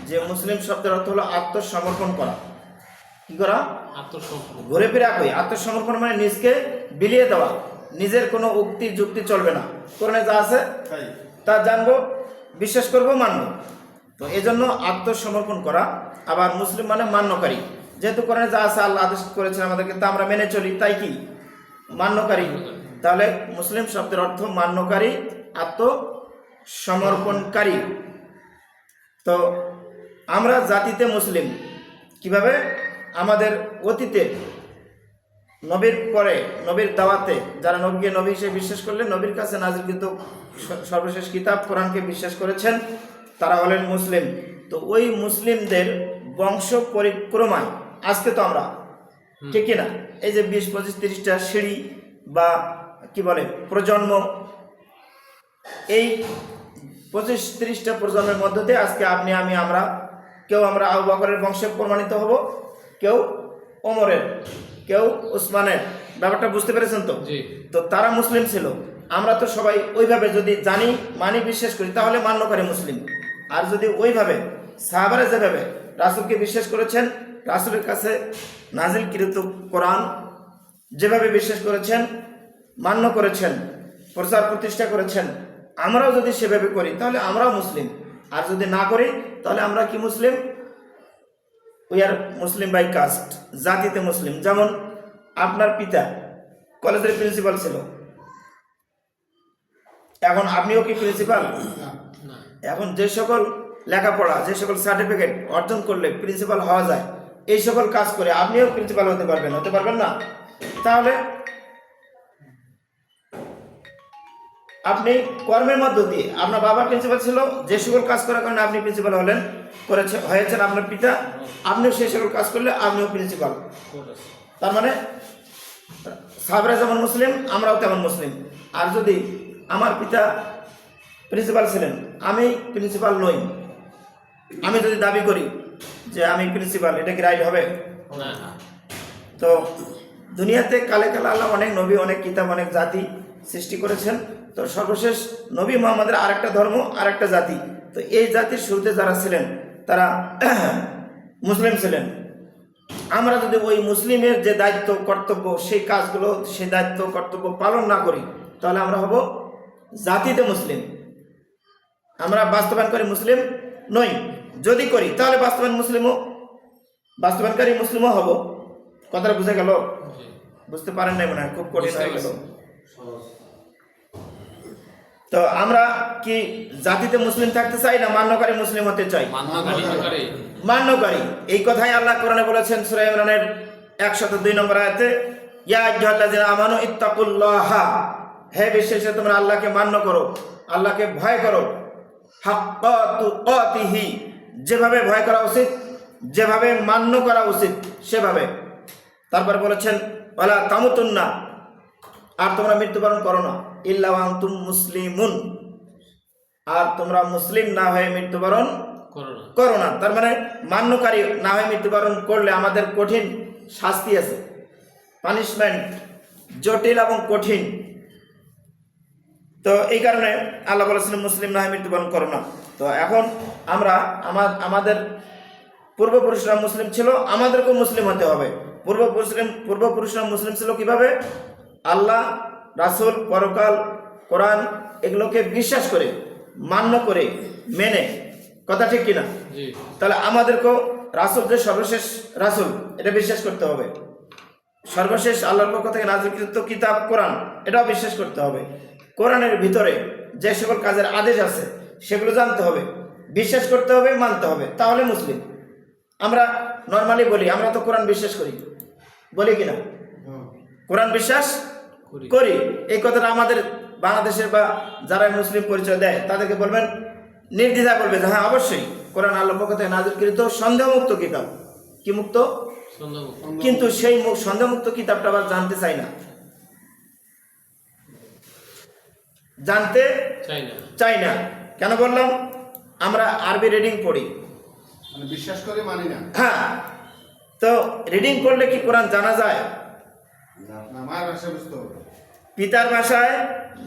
যে মুসলিম শব্দের অর্থ হলো আত্মসমর্পণ করা। কি করা? আত্মসমর্পণ। ঘুরে ফিরে একই। আত্মসমর্পণ মানে নিজকে বিলিয়ে দেওয়া, নিজের কোনো উক্তি যুক্তি চলবে না, কোরআনে যা আছে তা জানবো, বিশ্বাস করবো, মানবো। তো এই জন্য আত্মসমর্পণ করা। আবার মুসলিম মানে মান্যকারী, যেহেতু কোরআনে যা আছে আল্লাহ আদেশ করেছেন আমাদেরকে, তা আমরা মেনে চলি, তাই কি মান্যকারী। তাহলে মুসলিম শব্দের অর্থ মান্যকারী, আত্মসমর্পণকারী। তো আমরা জাতিতে মুসলিম কিভাবে? আমাদের অতীতে নবীর পরে, নবীর দাওয়াতে যারা নবীকে নবী হিসেবে বিশ্বাস করলেন, নবীর কাছে নাজিলকৃত সর্বশেষ কিতাব কোরআনকে বিশ্বাস করেছেন, তারা হলেন মুসলিম। তো ওই মুসলিমদের বংশ পরিক্রমায় আজকে তো আমরা, ঠিক কিনা, এই যে 20, 25, 30টা সিঁড়ি বা কি বলে প্রজন্ম, এই 25-30টা প্রজন্মের মধ্য দিয়ে আজকে আপনি আমি আমরা, কেউ আমরা আবু বকরের বংশে প্রমাণিত হব, কেউ ওমরের, কেউ উসমানের। ব্যাপারটা বুঝতে পেরেছেন তো? তো তারা মুসলিম ছিল, আমরা তো সবাই ওইভাবে যদি জানি, মানি, বিশ্বাস করি, তাহলে মান্যকারী মুসলিম। আর যদি ওইভাবে সাহাবারা যেভাবে রাসূলকে বিশ্বাস করেছেন, রাসূলের কাছে নাজিলকৃত কোরআন যেভাবে বিশ্বাস করেছেন, মান্য করেছেন, প্রচার প্রতিষ্ঠা করেছেন, আমরাও যদি সেভাবে করি তাহলে আমরাও মুসলিম। আর যদি না করি তাহলে আমরা কি মুসলিম? We are Muslim by caste, জাতিতে মুসলিম। যেমন আপনার পিতা কলেজের প্রিন্সিপাল ছিল, এখন আপনিও কি প্রিন্সিপাল? এখন যে সকল লেখাপড়া, যে সকল সার্টিফিকেট অর্জন করলে প্রিন্সিপাল হওয়া যায়, এই সকল কাজ করে আপনিও প্রিন্সিপাল হতে পারবেন না। তাহলে আপনি কর্মের মধ্য দিয়ে, আপনার বাবা প্রিন্সিপাল ছিল, যে সকল কাজ করার কারণে আপনি প্রিন্সিপাল হয়েছেন আপনার পিতা, আপনিও সেই সকল কাজ করলে আপনিও প্রিন্সিপাল। তার মানে সাহাবারা যেমন মুসলিম, আমরাও তেমন মুসলিম। আর যদি আমার পিতা প্রিন্সিপাল ছিলেন, আমি প্রিন্সিপাল নই, আমি যদি দাবি করি যে আমি প্রিন্সিপাল, এটা কি রাইট হবে? তো দুনিয়াতে কালে কালে আল্লাহ অনেক নবী, অনেক কিতাব, অনেক জাতি সৃষ্টি করেছেন। তো সর্বশেষ নবী মুহাম্মদের আরেকটা ধর্ম, আরেকটা জাতি। তো এই জাতির শুরুতে যারা ছিলেন তারা মুসলিম ছিলেন। আমরা যদি ওই মুসলিমের যে দায়িত্ব কর্তব্য, সেই কাজগুলো, সেই দায়িত্ব কর্তব্য পালন না করি, তাহলে আমরা হব জাতিতে মুসলিম, আমরা বাস্তবায়নকারী মুসলিম নই। যদি করি তাহলে বাস্তবায়নকারী মুসলিমও হব। কথাটা বুঝে গেল? বুঝতে পারেন নাই মনে হয়, খুব কঠিন হয়ে গেল। তো আমরা কি জাতিতে মুসলিম থাকতে চাই না মান্যকারী মুসলিম হতে চাই? মান্যকারী। এই কথাই আল্লাহ কোরআনে বলেছেন সূরা ইমরানের 102 নম্বর আয়াতে, ইয়া আইয়ুহাল্লাযিনা আমানু ইত্তাকুল্লাহা, হে বিশ্বাসী তোমরা আল্লাহকে মান্য করো, আল্লাহকে ভয় করো, হাক্কা তুকাতিহি, যেভাবে ভয় করা উচিত, যেভাবে মান্য করা উচিত সেভাবে। তারপর বলেছেন ওয়ালা তামুতুন্না, আর তোমরা মৃত্যুবরণ করো না, ইল্লা ওয়া আনতুম মুসলিমুন, আর তোমরা মুসলিম না হয়ে মৃত্যুবরণ করো না। তার মানে মান্যকারী না হয়ে মৃত্যুবরণ করলে আমাদের কঠিন শাস্তি আছে, পানিশমেন্ট জটিল এবং কঠিন। তো এই কারণে আল্লাহ বলেছিলেন মুসলিম না হয়ে মৃত্যুবরণ করো না। তো এখন আমরা আমাদের পূর্বপুরুষরা মুসলিম ছিল, আমাদেরকেও মুসলিম হতে হবে। পূর্বপুরুষরা মুসলিম ছিল কিভাবে? আল্লাহ, রাসূল, পরকাল, কোরআন এগুলোকে বিশ্বাস করে, মান্য করে, মেনে। কথা ঠিক কিনা? তাহলে আমাদেরকেও রাসূল যে সর্বশেষ রাসূল, এটা বিশ্বাস করতে হবে। সর্বশেষ আল্লাহর পক্ষ থেকে নাযিলকৃত কিতাব কোরআন, এটাও বিশ্বাস করতে হবে। কোরআনের ভিতরে যে সকল কাজের আদেশ আছে সেগুলো জানতে হবে, বিশ্বাস করতে হবে, মানতে হবে, তাহলে মুসলিম। আমরা নর্মালি বলি আমরা তো কোরআন বিশ্বাস করি, বলি কিনা? কোরআন বিশ্বাস করি, এই কথাটা আমাদের বাংলাদেশের বা যারা মুসলিম পরিচয় দেয় তাদেরকে বলবেন, নির্দ্বিধায় বলবে যে হ্যাঁ অবশ্যই কোরআন আল্লাহর পক্ষ থেকে নাযিলকৃত সন্দেহমুক্ত কিতাব। কি মুক্ত? কিন্তু সেই সন্দেহমুক্ত কিতাবটা আবার জানতে চাই না, জানতে চাই না। কেন বললাম? আমরা আরবি রিডিং পড়ি, বিশ্বাস করে মানি না। হ্যাঁ, তো রিডিং করলে কি কোরআন জানা যায়? পিতার ভাষায়,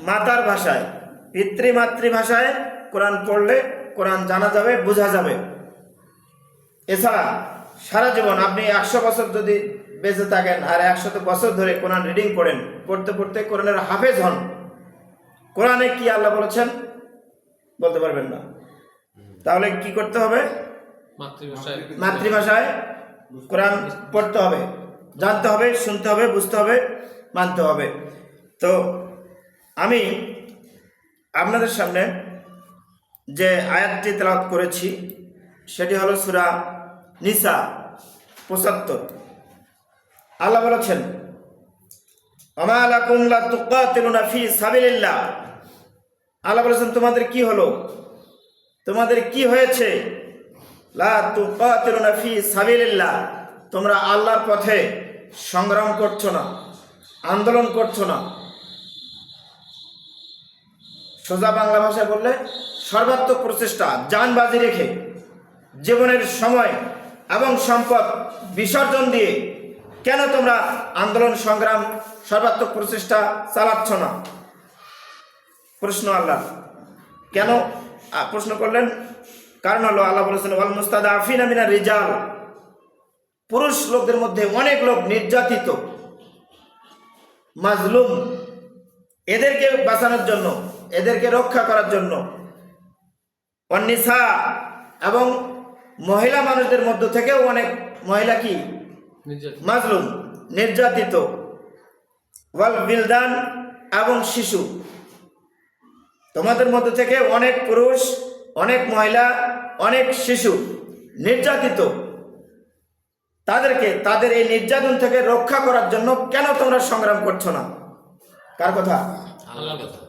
মাতার ভাষায়, পিতৃমাতৃভাষায় কোরআন পড়লে কোরআন জানা যাবে, বোঝা যাবে। এছাড়া সারা জীবন আপনি 100 বছর যদি বেঁচে থাকেন আর 100 বছর ধরে কোরআন রিডিং পড়েন, পড়তে পড়তে কোরআনের হাফেজ হন, কোরআনে কি আল্লাহ বলেছেন বলতে পারবেন না। তাহলে কি করতে হবে? মাতৃভাষায় কোরআন পড়তে হবে, জানতে হবে, শুনতে হবে, বুঝতে হবে, মানতে হবে। তো আমি আপনাদের সামনে যে আয়াতটি তেলাওয়াত করেছি সেটি হলো সূরা নিসা 75। আল্লাহ বলেছেন, ওমা লাকুম লা তুকাতিলুনা ফি সাবিলিল্লাহ। আল্লাহ বলেছেন তোমাদের কি হলো, তোমাদের কি হয়েছে? লা তুকাতিলুনা ফি সাবিলিল্লাহ, তোমরা আল্লাহর পথে সংগ্রাম করছো না, আন্দোলন করছো না। সোজা বাংলা ভাষায় বললে সর্বাত্মক প্রচেষ্টা, জান বাজি রেখে, জীবনের সময় এবং সম্পদ বিসর্জন দিয়ে কেন তোমরা আন্দোলন সংগ্রাম সর্বাত্মক প্রচেষ্টা চালাচ্ছ না? প্রশ্ন আল্লাহ কেন প্রশ্ন করলেন? কারণ হলো আল্লাহ বলেছেন, ওয়াল মুস্তাদাফিনা মিনার রিজাল, পুরুষ লোকদের মধ্যে অনেক লোক নির্যাতিত, মাজলুম, এদেরকে বাঁচানোর জন্য, এদেরকে রক্ষা করার জন্য, অন্নিসা, এবং মহিলা মানুষদের মধ্য থেকেও অনেক মহিলা কি মাজলুম, নির্যাতিত, ওয়াল বিলদান, এবং শিশু। তোমাদের মধ্য থেকে অনেক পুরুষ, অনেক মহিলা, অনেক শিশু নির্যাতিত। তাদেরকে তাদের এই নির্যাতন থেকে রক্ষা করার জন্য কেন তোমরা সংগ্রাম করছো না? কার কথা? আল্লাহর কথা।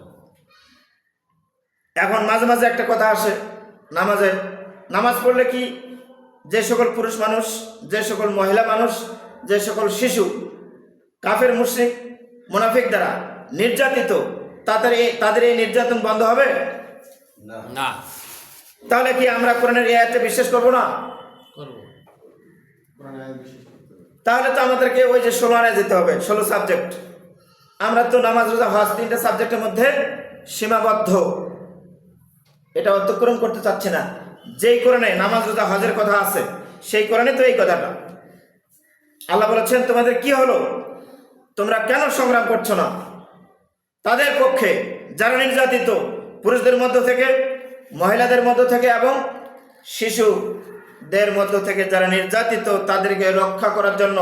এখন মাঝে মাঝে একটা কথা আসে, নামাজ পড়লে কি যে সকল পুরুষ মানুষ, যে সকল মহিলা মানুষ, যে সকল শিশু কাফের মুশরিক মুনাফিক দ্বারা নির্যাতিত, তাদের এই নির্যাতন বন্ধ হবে না। তাহলে কি আমরা কোরআনের এই আয়াতটা বিশ্বাস করব না? করব। তাহলে তো আমাদেরকে ওই যে 16 আনায় যেতে হবে, 16 সাবজেক্ট। আমরা তো নামাজ, রোজা, হজ 3টা সাবজেক্টের মধ্যে সীমাবদ্ধ, এটা অতিক্রম করতে চাচ্ছি না। যেই কোরআনে নামাজ, রোজা, হজের কথা আছে সেই কোরআনে তো এই কথাটা। আল্লাহ বলেছেন তোমাদের কি হলো, তোমরা কেন সংগ্রাম করছো না তাদের পক্ষে যারা নির্যাতিত, পুরুষদের মধ্য থেকে, মহিলাদের মধ্য থেকে এবং শিশুদের মধ্য থেকে যারা নির্যাতিত, তাদেরকে রক্ষা করার জন্য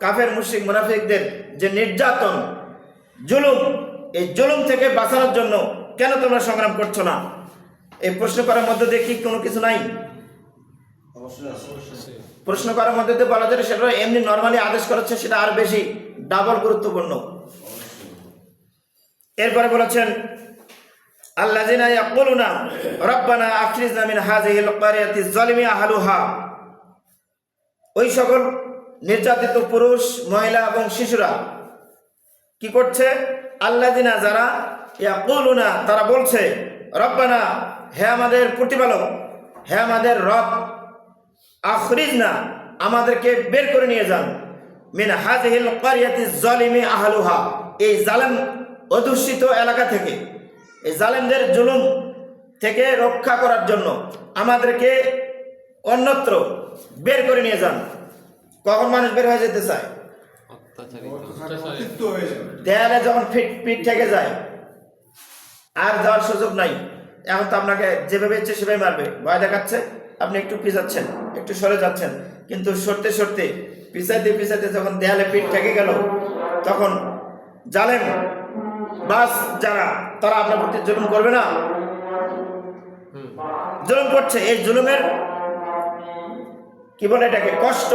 কাফের মুশরিক মুনাফিকদের যে নির্যাতন, জুলুম, এই জুলুম থেকে বাঁচানোর জন্য কেন তোমরা সংগ্রাম করছো না? এই প্রশ্ন করার মধ্যে দিয়ে কি কোনো কিছু নাই? প্রশ্ন করার মধ্যে দিয়ে বলা যায় সেটা এমনি নর্মালি আদেশ করেছে, সেটা আর বেশি ডাবল গুরুত্বপূর্ণ। এরপরে বলেছেন, আল্লাযিনা ইয়াকুলুনা রাব্বানা আখরিজনা মিন হাযিহিল ক্বরিয়াতি যালিমি আহলুহা। ওই সকল নির্যাতিত পুরুষ, মহিলা এবং শিশুরা কি করছে? আল্লাযিনা, যারা, ইয়াকুলুনা, তারা বলছে, রব্বানা, হে আমাদের প্রতিপালক, হে আমাদের রব, আখরিজনা, আমাদেরকে বের করে নিয়ে যান, মিন হাযিহিল ক্বরিয়াতি যালিমি আহলুহা, এই জালেম অধ্যুষিত এলাকা থেকে, এই জালেমদের জুলুম থেকে রক্ষা করার জন্য আমাদেরকে অন্যত্র বের করে নিয়ে যান। কখন মানুষ বের হয়ে যেতে চায়? অতিরিক্ত হয়ে যাবে। দেয়ালে যখন পিঠ থেকে যায়, আর যাওয়ার সুযোগ নাই। এখন তো আপনাকে যেভাবে ইচ্ছে সেভাবে মারবে, ভয় দেখাচ্ছে, আপনি একটু পিছাচ্ছেন, একটু সরে যাচ্ছেন, কিন্তু সরতে সরতে, পিছাইতে পিছাইতে যখন দেয়ালে পিঠ থেকে গেল, তখন জালেম বাস যারা, তারা আপনার প্রতি জুলুম করবে না? জুলুম করছে। এই জুলুমের কি বলে এটাকে, কষ্ট,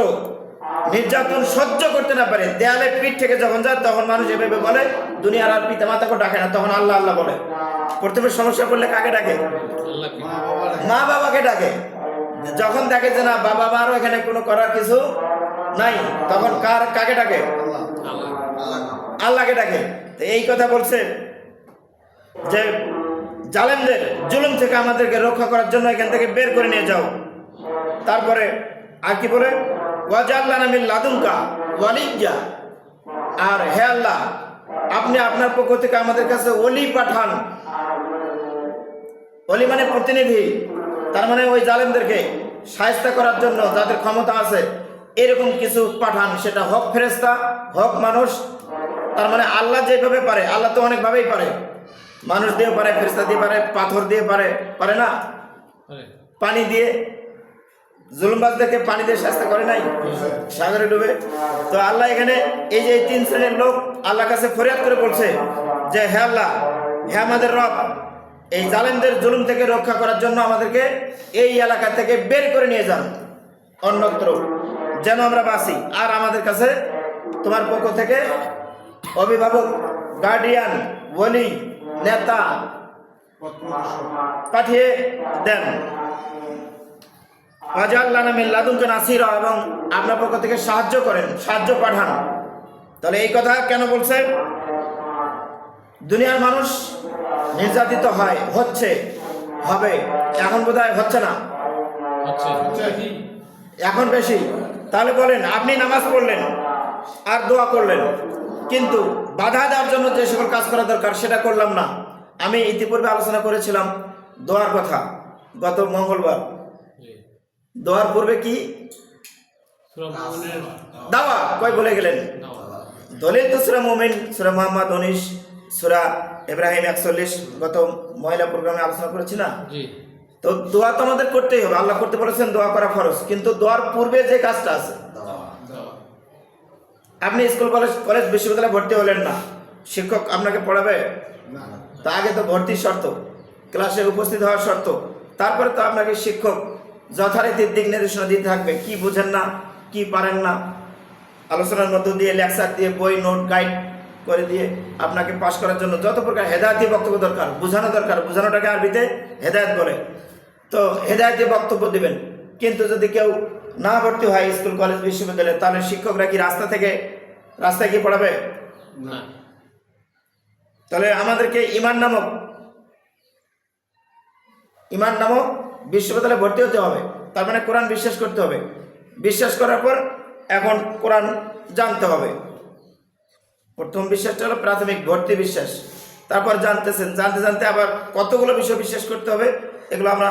নির্যাতন সহ্য করতে না পারে, দেয়ালে পিঠ থেকে যখন যায়, তখন মানুষ এভাবে বলে, দুনিয়ার আর পিতা মাতাকে ডাকে না, তখন আল্লাহ আল্লাহ বলে। প্রথমে সমস্যা করলে কাকে ডাকে? আল্লাহকে। মা বাবাকে ডাকে। যখন দেখে যে না, বাবা মারও এখানে কোনো করার কিছু নাই, তখন কাকে ডাকে? আল্লাহ। আল্লাহকে ডাকে। তো এই কথা বলছে যে জালেমদের জুলুম থেকে আমাদেরকে রক্ষা করার জন্য এখান থেকে বের করে নিয়ে যাও। তারপরে আর কি বলে, ওয়াজআলনা মিন লাদুনকা ওয়ালিয়্যা, আর হে আল্লাহ, আপনি আপনার পক্ষ থেকে আমাদের কাছে ওলি পাঠান। ওলি মানে প্রতিনিধি, তার মানে ওই জালেমদেরকে শায়েস্তা করার জন্য যাদের ক্ষমতা আছে এরকম কিছু পাঠান, সেটা হক ফেরেশতা হক মানুষ। তার মানে আল্লাহ যেভাবে পারে, আল্লাহ তো অনেকভাবেই পারে, মানুষ দিয়ে পারে, ফেরেশতা দিয়ে পারে, পাথর দিয়ে পারে, পারে না, আরে পানি দিয়ে জুলুমবাজদেরকে পানি দিয়ে শাস্তি করে নাই, সাগরে ডুবে। তো আল্লাহ এখানে এই যে 3 শ্রেণীর লোক আল্লাহর কাছে ফরিয়াদ করে বলছে যে হে আল্লাহ, হে আমাদের রব, এই জালেমদের জুলুম থেকে রক্ষা করার জন্য আমাদেরকে এই এলাকা থেকে বের করে নিয়ে যান অন্যত্র, যেন আমরা বাঁচি। আর আমাদের কাছে তোমার পক্ষ থেকে অভিভাবক, গার্ডিয়ান, ওলি, নেতা পাঠিয়ে দেন। ওয়াজআলনা মিন লাদুনকা নাসীরা, এবং আপনার পক্ষ থেকে সাহায্য করেন, সাহায্য পাঠান। তাহলে এই কথা কেন বলছে? দুনিয়ার মানুষ নির্যাতিত হয়, হচ্ছে, হবে, এখন বোধহয় হচ্ছে না, হচ্ছে এখন বেশি। তাহলে বলেন, আপনি নামাজ পড়লেন আর দোয়া করলেন, কিন্তু বাধা দেওয়ার জন্য যে সকল কাজ করা দরকার সেটা করলাম না। আমি ইতিপূর্বে আলোচনা করেছিলাম দোয়ার কথা গত মঙ্গলবার। জি দোয়ার পূর্বে কি সূরা মুমিনের দাওয়া কই বলে গেলেন? দাওয়া দলিল তো সূরা মুমিন, সূরা মুহাম্মদ 19, সূরা ইব্রাহিম 41 গত মহিলা প্রোগ্রামে আলোচনা করেছি না? জি তো দোয়া তো আমাদের করতেই হবে, আল্লাহ করতে বলেছেন, দোয়া করা ফরজ। কিন্তু দোয়ার পূর্বে যে কাজটা আছে, দাওয়া আপনি স্কুল কলেজ বিশ্ববিদ্যালয়ে ভর্তি হলেন না, শিক্ষক আপনাকে পড়াবে, না তা আগে তো ভর্তির শর্ত, ক্লাসে উপস্থিত হওয়ার শর্ত, তারপরে তো আপনাকে শিক্ষক যথারীতি দিক নির্দেশনা দিতে থাকবে, কি বুঝেন না, কি পারেন না, আলোচনার মধ্য দিয়ে, লেকচার দিয়ে, বই নোট গাইড করে দিয়ে আপনাকে পাশ করার জন্য যত প্রকার হেদায়েতি বক্তব্য দরকার, বোঝানো দরকার, বোঝানোটাকে আরবিতে হেদায়েত বলে, তো হেদায়েতি বক্তব্য দিবেন। কিন্তু যদি কেউ না ভর্তি হয় স্কুল কলেজ বিশ্ববিদ্যালয়ে, তাহলে শিক্ষকরা কি রাস্তায় কি পড়াবে? না তাহলে আমাদেরকে ইমান নামক বিশ্ববিদ্যালয়ে ভর্তি হতে হবে, তার মানে কোরআন বিশ্বাস করতে হবে। বিশ্বাস করার পর এখন কোরআন জানতে হবে। প্রথম বিশ্বাসটা হলো প্রাথমিক ভর্তি বিশ্বাস, তারপর জানতে জানতে আবার কতগুলো বিষয় বিশ্বাস করতে হবে, এগুলো আমরা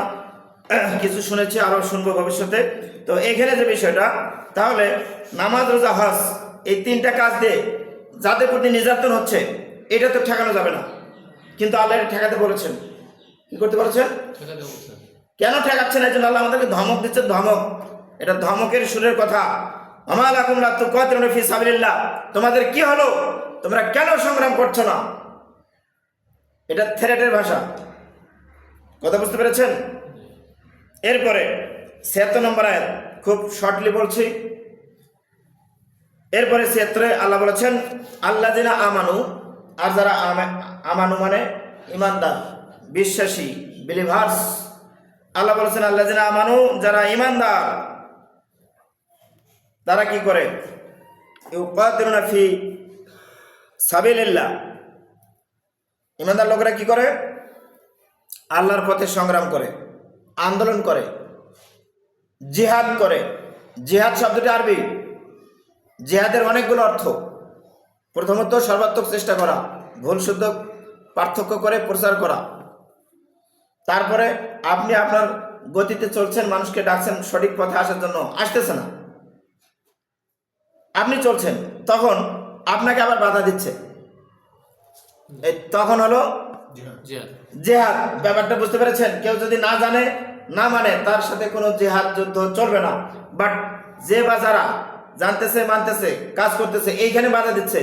কিছু শুনেছি, আরও শুনবো ভবিষ্যতে। তো এখানে যে বিষয়টা, তাহলে নামাজ, রোজা, হজ, এই 3টা কাজ দিয়ে যাদের প্রতি নির্যাতন হচ্ছে এটা তো ঠেকানো যাবে না, কিন্তু আল্লাহ এটা ঠেকাতে বলেছেন। কি করতে বলেছেন? ঠেকাতে বলছেন। কেন ঠেকাচ্ছেন? এই জন্য আল্লাহ আমাদেরকে ধমক দিচ্ছে, ধমক। এটা ধমকের সুরের কথা। আমা লাকুম লা তুকাতিলুনা ফি সাবিলিল্লাহ, তোমাদের কি হলো, তোমরা কেন সংগ্রাম করছো না? এটা থ্রেটের ভাষা, কথা বুঝতে পেরেছেন? এরপরে 76 নম্বর আয়াত, খুব শর্টলি বলছি। এরপরে 76 আল্লাহ বলেছেন আল্লাযিনা আমানু, আর যারা আমানু মানে ইমানদার, বিশ্বাসী, বিলিভার্স। আল্লাহ বলেছেন আল্লাযিনা আমানু, যারা ইমানদার, তারা কি করে? ইউকাতিলুনা ফি সাবিলিল্লাহ, ইমানদার লোকেরা কি করে? আল্লাহর পথে সংগ্রাম করে, আন্দোলন করে, জিহাদ করে। জিহাদ শব্দটি আরবি, জিহাদের অনেকগুলো অর্থ। প্রথমত সর্বাত্মক চেষ্টা করা, ভুল শুদ্ধ পার্থক্য করে প্রচার করা। তারপরে আপনি আপনার গতিতে চলছেন, মানুষকে ডাকছেন সঠিক পথে আসার জন্য, আসতেছে না, আপনি চলছেন, তখন আপনাকে আবার বাধা দিচ্ছে, এই তখন হলো জিহাদ। জেহাদ। ব্যাপারটা বুঝতে পেরেছেন? কেউ যদি না জানে, না মানে, তার সাথে কোনো জেহাদ যুদ্ধ চলবে না। বাট যে বা যারা জানতেছে, মানতেছে, কাজ করতেছে, এইখানে বাধা দিচ্ছে,